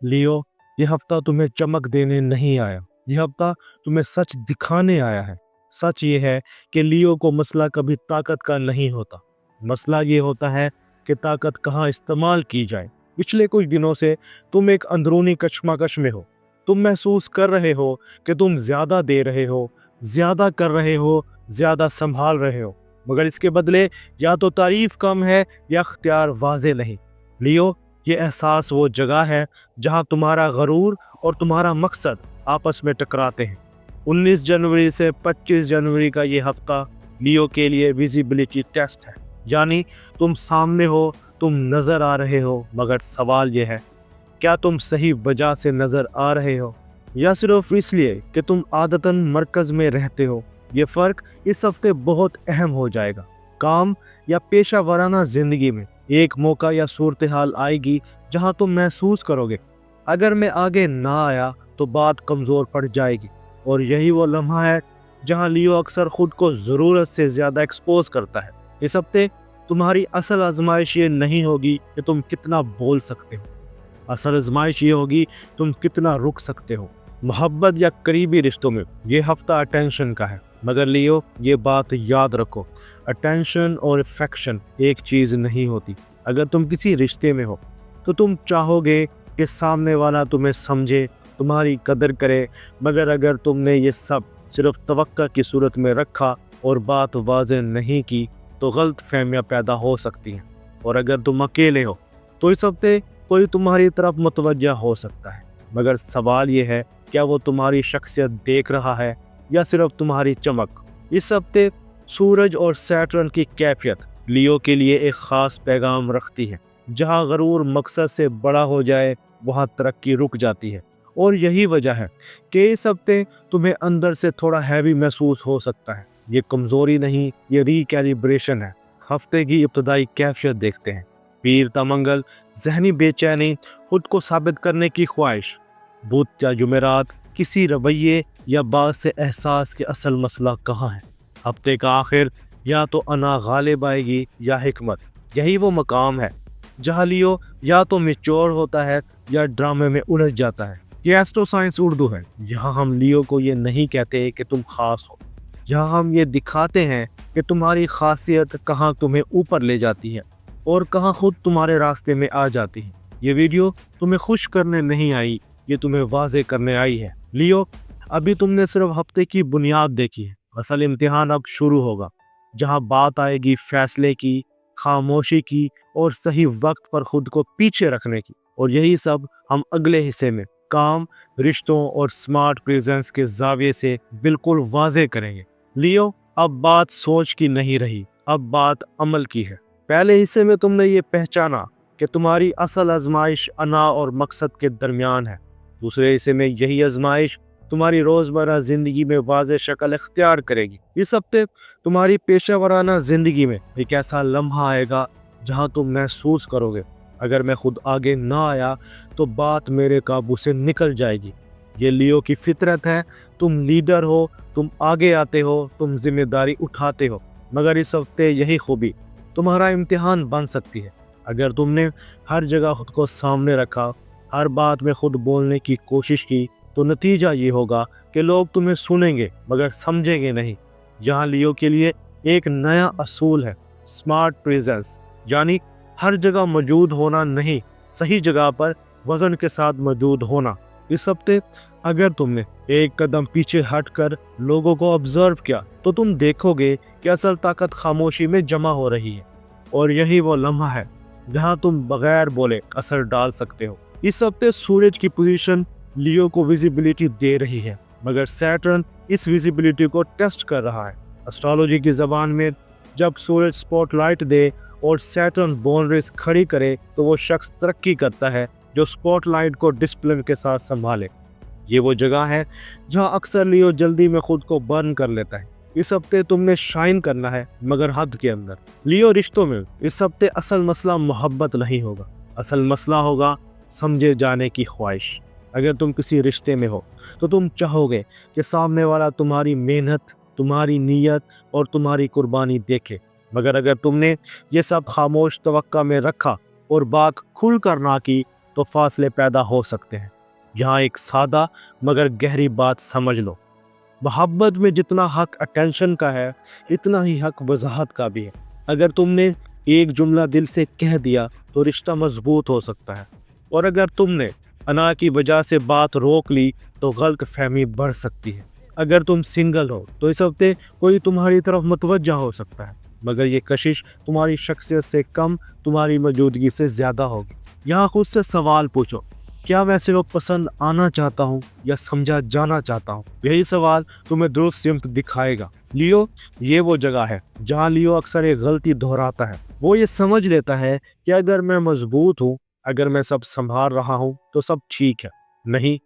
लियो, ये हफ्ता तुम्हें चमक देने नहीं आया, ये हफ्ता तुम्हें सच दिखाने आया है। सच ये है कि लियो को मसला कभी ताकत का नहीं होता, मसला ये होता है कि ताकत कहाँ इस्तेमाल की जाए। पिछले कुछ दिनों से तुम एक अंदरूनी कशमकश में हो। तुम महसूस कर रहे हो कि तुम ज्यादा दे रहे हो, ज्यादा कर रहे हो, ज्यादा संभाल रहे हो, मगर इसके बदले या तो तारीफ कम है या इख्तियार वाजे नहीं। लियो, ये एहसास वो जगह है जहां तुम्हारा गरूर और तुम्हारा मकसद आपस में टकराते हैं। 19 जनवरी से 25 जनवरी का ये हफ्ता लियो के लिए विजिबिलिटी टेस्ट है। यानी तुम सामने हो, तुम नजर आ रहे हो, मगर सवाल ये है, क्या तुम सही वजह से नजर आ रहे हो या सिर्फ इसलिए कि तुम आदतन मरकज में रहते हो। ये फर्क इस हफ्ते बहुत अहम हो जाएगा। काम या पेशा वराना जिंदगी में एक मौका या सूरत हाल आएगी जहां तुम महसूस करोगे, अगर मैं आगे ना आया तो बात कमजोर पड़ जाएगी। और यही वो लम्हा है जहां लियो अक्सर खुद को जरूरत से ज्यादा एक्सपोज करता है। इस हफ्ते तुम्हारी असल आजमाइश ये नहीं होगी कि तुम कितना बोल सकते हो, असल आजमाइश ये होगी तुम कितना रुक सकते हो। मोहब्बत या करीबी रिश्तों में ये हफ्ता अटेंशन का है, मगर लियो ये बात याद रखो, अटेंशन और अफेक्शन एक चीज़ नहीं होती। अगर तुम किसी रिश्ते में हो तो तुम चाहोगे कि सामने वाला तुम्हें समझे, तुम्हारी कदर करे, मगर अगर तुमने ये सब सिर्फ तवक्का की सूरत में रखा और बात वाज़ेह नहीं की तो गलत फहमियाँ पैदा हो सकती हैं। और अगर तुम अकेले हो तो इस हफ्ते कोई तुम्हारी तरफ मुतवज्जा हो सकता है, मगर सवाल ये है, क्या वो तुम्हारी शख्सियत देख रहा है या सिर्फ तुम्हारी चमक। इस हफ्ते सूरज और सैटर्न की कैफियत लियो के लिए एक ख़ास पैगाम रखती है। जहां गरूर मकसद से बड़ा हो जाए वहां तरक्की रुक जाती है। और यही वजह है कि इस हफ्ते तुम्हें अंदर से थोड़ा हैवी महसूस हो सकता है। ये कमज़ोरी नहीं, ये रिकैलिब्रेशन है। हफ्ते की इब्तदाई कैफियत देखते हैं। पीर तमंगल, जहनी बेचैनी, खुद को साबित करने की ख्वाहिश। बुध या जुमेरात, किसी रवैये या बात से एहसास के असल मसला कहाँ है। हफ्ते का आखिर, या तो अना गालिब आएगी या हिकमत। यही वो मकाम है जहाँ लियो या तो मैच्योर होता है या ड्रामे में उलझ जाता है। ये एस्ट्रो साइंस उर्दू है। यहाँ हम लियो को ये नहीं कहते कि तुम खास हो, यहाँ हम ये दिखाते हैं कि तुम्हारी खासियत कहाँ तुम्हें ऊपर ले जाती है और कहाँ खुद तुम्हारे रास्ते में आ जाती है। ये वीडियो तुम्हें खुश करने नहीं आई, ये तुम्हें वाजे करने आई है। लियो, अभी तुमने सिर्फ हफ्ते की बुनियाद देखी है, असल इम्तिहान अब शुरू होगा, जहां बात आएगी फैसले की, खामोशी की और सही वक्त पर खुद को पीछे रखने की। और यही सब हम अगले हिस्से में काम, रिश्तों और स्मार्ट प्रेजेंस के जाविये से बिल्कुल वाजे करेंगे। लियो, अब बात सोच की नहीं रही, अब बात अमल की है। पहले हिस्से में तुमने ये पहचाना कि तुम्हारी असल आजमाइश अना और मकसद के दरमियान है। दूसरे हिस्से में यही आजमाइश तुम्हारी रोजमर्रा जिंदगी में वाज़ेह शक्ल इख्तियार करेगी। इस हफ्ते तुम्हारी पेशा वराना जिंदगी में एक ऐसा लम्हा आएगा जहां तुम महसूस करोगे, अगर मैं खुद आगे ना आया तो बात मेरे काबू से निकल जाएगी। ये लियो की फितरत है। तुम लीडर हो, तुम आगे आते हो, तुम जिम्मेदारी उठाते हो, मगर इस हफ्ते यही खूबी तुम्हारा इम्तिहान बन सकती है। अगर तुमने हर जगह खुद को सामने रखा, हर बात में खुद बोलने की कोशिश की, तो नतीजा ये होगा कि लोग तुम्हें सुनेंगे मगर समझेंगे नहीं। जहाँ लियो के लिए एक नया असूल है, स्मार्ट प्रेजेंस, यानी हर जगह मौजूद होना नहीं, सही जगह पर वजन के साथ मौजूद होना। इस हफ्ते अगर तुमने एक कदम पीछे हटकर लोगों को ऑब्जर्व किया तो तुम देखोगे कि असल ताकत खामोशी में जमा हो रही है। और यही वो लम्हा है जहां तुम बगैर बोले असर डाल सकते हो। इस हफ्ते सूरज की पोजीशन लियो को विजिबिलिटी दे रही है, मगर सैटर्न इस विजिबिलिटी को टेस्ट कर रहा है। एस्ट्रोलॉजी की ज़बान में जब सूरज स्पॉटलाइट दे और सैटर्न बाउंड्रीज खड़ी करे तो वो शख्स तरक्की करता है जो स्पॉटलाइट को डिसिप्लिन के साथ संभाले। ये वो जगह है जहां अक्सर लियो जल्दी में खुद को बर्न कर लेता है। इस हफ्ते तुमने शाइन करना है, मगर हद के अंदर। लियो रिश्तों में इस हफ्ते असल मसला मोहब्बत नहीं होगा, असल मसला होगा समझे जाने की ख्वाहिश। अगर तुम किसी रिश्ते में हो तो तुम चाहोगे कि सामने वाला तुम्हारी मेहनत, तुम्हारी नीयत और तुम्हारी कुर्बानी देखे, मगर अगर तुमने ये सब खामोश तवक्का में रखा और बात खुल कर ना की تو فاصلے پیدا ہو سکتے ہیں۔ یہاں ایک سادہ مگر گہری بات سمجھ لو، محبت میں جتنا حق اٹینشن کا ہے اتنا ہی حق وضاحت کا بھی ہے۔ اگر تم نے ایک جملہ دل سے کہہ دیا تو رشتہ مضبوط ہو سکتا ہے، اور اگر تم نے انا کی وجہ سے بات روک لی تو غلط فہمی بڑھ سکتی ہے۔ اگر تم سنگل ہو تو اس ہفتے کوئی تمہاری طرف متوجہ ہو سکتا ہے، مگر یہ کشش تمہاری شخصیت سے کم تمہاری موجودگی سے زیادہ ہوگی۔ یہاں خود سے سوال پوچھو، کیا میں صرف پسند آنا چاہتا ہوں یا سمجھا جانا چاہتا ہوں؟ یہی سوال تمہیں درست سمت دکھائے گا۔ لیو یہ وہ جگہ ہے جہاں لیو اکثر ایک غلطی دہراتا ہے۔ وہ یہ سمجھ لیتا ہے کہ اگر میں مضبوط ہوں، اگر میں سب سنبھال رہا ہوں تو سب ٹھیک ہے۔ نہیں،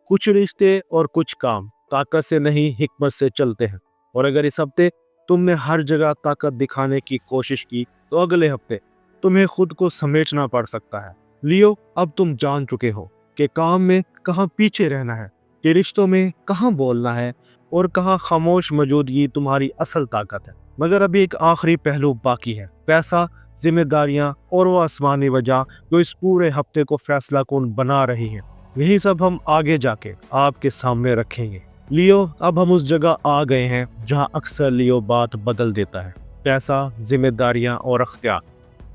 کچھ رشتے اور کچھ کام طاقت سے نہیں حکمت سے چلتے ہیں، اور اگر اس ہفتے تم نے ہر جگہ طاقت دکھانے کی کوشش کی تو اگلے ہفتے تمہیں خود کو سمیٹنا پڑ سکتا ہے۔ لیو اب تم جان چکے ہو کہ کام میں کہاں پیچھے رہنا ہے، کہ رشتوں میں کہاں بولنا ہے، اور کہاں خاموش موجودگی تمہاری اصل طاقت ہے۔ مگر ابھی ایک آخری پہلو باقی ہے، پیسہ، ذمہ داریاں اور وہ آسمانی وجہ جو اس پورے ہفتے کو فیصلہ کن بنا رہی ہیں۔ یہی سب ہم آگے جا کے آپ کے سامنے رکھیں گے۔ لیو اب ہم اس جگہ آ گئے ہیں جہاں اکثر لیو بات بدل دیتا ہے، پیسہ، ذمہ داریاں اور اختیار،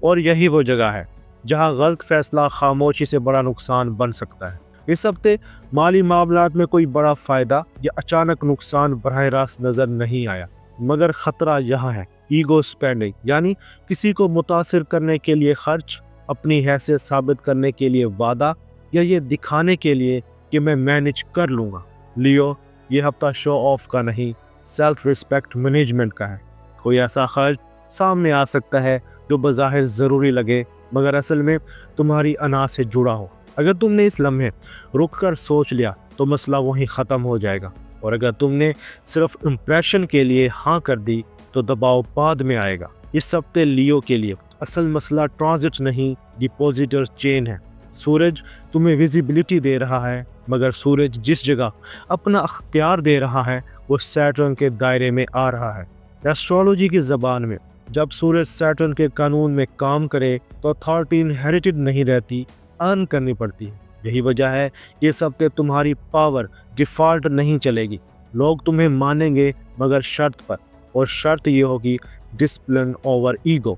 اور یہی وہ جگہ ہے جہاں غلط فیصلہ خاموشی سے بڑا نقصان بن سکتا ہے۔ اس ہفتے مالی معاملات میں کوئی بڑا فائدہ یا اچانک نقصان براہ راست نظر نہیں آیا، مگر خطرہ یہاں ہے، ایگو سپینڈنگ، یعنی کسی کو متاثر کرنے کے لیے خرچ، اپنی حیثیت ثابت کرنے کے لیے وعدہ، یا یہ دکھانے کے لیے کہ میں مینج کر لوں گا۔ لیو یہ ہفتہ شو آف کا نہیں، سیلف ریسپیکٹ مینجمنٹ کا ہے۔ کوئی ایسا خرچ سامنے آ سکتا ہے جو بظاہر ضروری لگے مگر اصل میں تمہاری انا سے جڑا ہو۔ اگر تم نے اس لمحے رک کر سوچ لیا تو مسئلہ وہیں ختم ہو جائے گا، اور اگر تم نے صرف امپریشن کے لیے ہاں کر دی تو دباؤ بعد میں آئے گا۔ اس ہفتے لیو کے لیے اصل مسئلہ ٹرانزٹ نہیں، ڈپوزیٹر چین ہے۔ سورج تمہیں ویزیبلٹی دے رہا ہے، مگر سورج جس جگہ اپنا اختیار دے رہا ہے وہ سیٹرن کے دائرے میں آ رہا ہے۔ ایسٹرولوجی کی زبان میں جب سورج سیٹرن کے قانون میں کام کرے تو اتھارٹی انہیریٹڈ نہیں رہتی، ارن کرنی پڑتی ہے۔ یہی وجہ ہے کہ اس ہفتے تمہاری پاور ڈیفالٹ نہیں چلے گی۔ لوگ تمہیں مانیں گے مگر شرط پر، اور شرط یہ ہوگی ڈسپلن اوور ایگو۔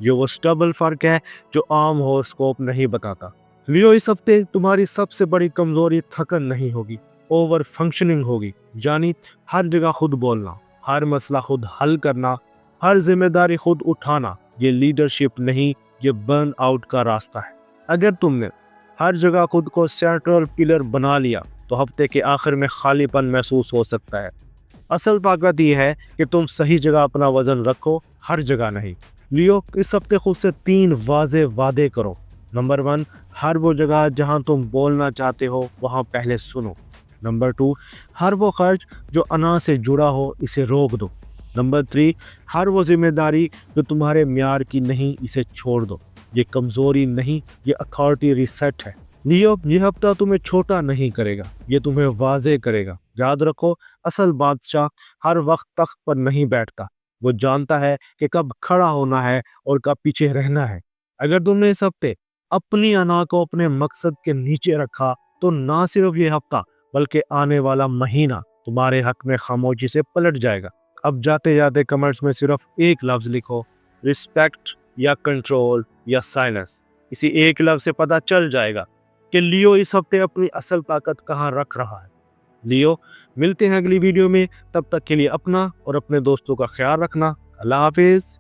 یہ وہ سٹبل فرق ہے جو عام ہورسکوپ نہیں بتاتا۔ لیو اس ہفتے تمہاری سب سے بڑی کمزوری تھکن نہیں ہوگی، اوور فنکشننگ ہوگی، یعنی ہر جگہ خود بولنا، ہر مسئلہ خود حل کرنا، ہر ذمہ داری خود اٹھانا۔ یہ لیڈرشپ نہیں، یہ برن آؤٹ کا راستہ ہے۔ اگر تم نے ہر جگہ خود کو سینٹرل پلر بنا لیا تو ہفتے کے آخر میں خالی پن محسوس ہو سکتا ہے۔ اصل طاقت یہ ہے کہ تم صحیح جگہ اپنا وزن رکھو، ہر جگہ نہیں۔ لیو اس ہفتے خود سے 3 واضح وعدے کرو۔ نمبر 1، ہر وہ جگہ جہاں تم بولنا چاہتے ہو وہاں پہلے سنو۔ نمبر 2، ہر وہ خرچ جو انا سے جڑا ہو اسے روک دو۔ نمبر 3، ہر وہ ذمہ داری جو تمہارے معیار کی نہیں اسے چھوڑ دو۔ یہ کمزوری نہیں، یہ اتھارٹی ریسیٹ ہے۔ لیو یہ ہفتہ تمہیں چھوٹا نہیں کرے گا، یہ تمہیں واضح کرے گا۔ یاد رکھو، اصل بادشاہ ہر وقت تخت پر نہیں بیٹھتا، وہ جانتا ہے کہ کب کھڑا ہونا ہے اور کب پیچھے رہنا ہے۔ اگر تم نے اس ہفتے اپنی انا کو اپنے مقصد کے نیچے رکھا تو نہ صرف یہ ہفتہ بلکہ آنے والا مہینہ تمہارے حق میں خاموشی سے پلٹ جائے گا۔ اب جاتے جاتے کمنٹس میں صرف ایک لفظ لکھو، رسپیکٹ یا کنٹرول یا سائلنس۔ اسی ایک لفظ سے پتہ چل جائے گا کہ لیو اس ہفتے اپنی اصل طاقت کہاں رکھ رہا ہے۔ لیو ملتے ہیں اگلی ویڈیو میں، تب تک کے لیے اپنا اور اپنے دوستوں کا خیال رکھنا۔ اللہ حافظ۔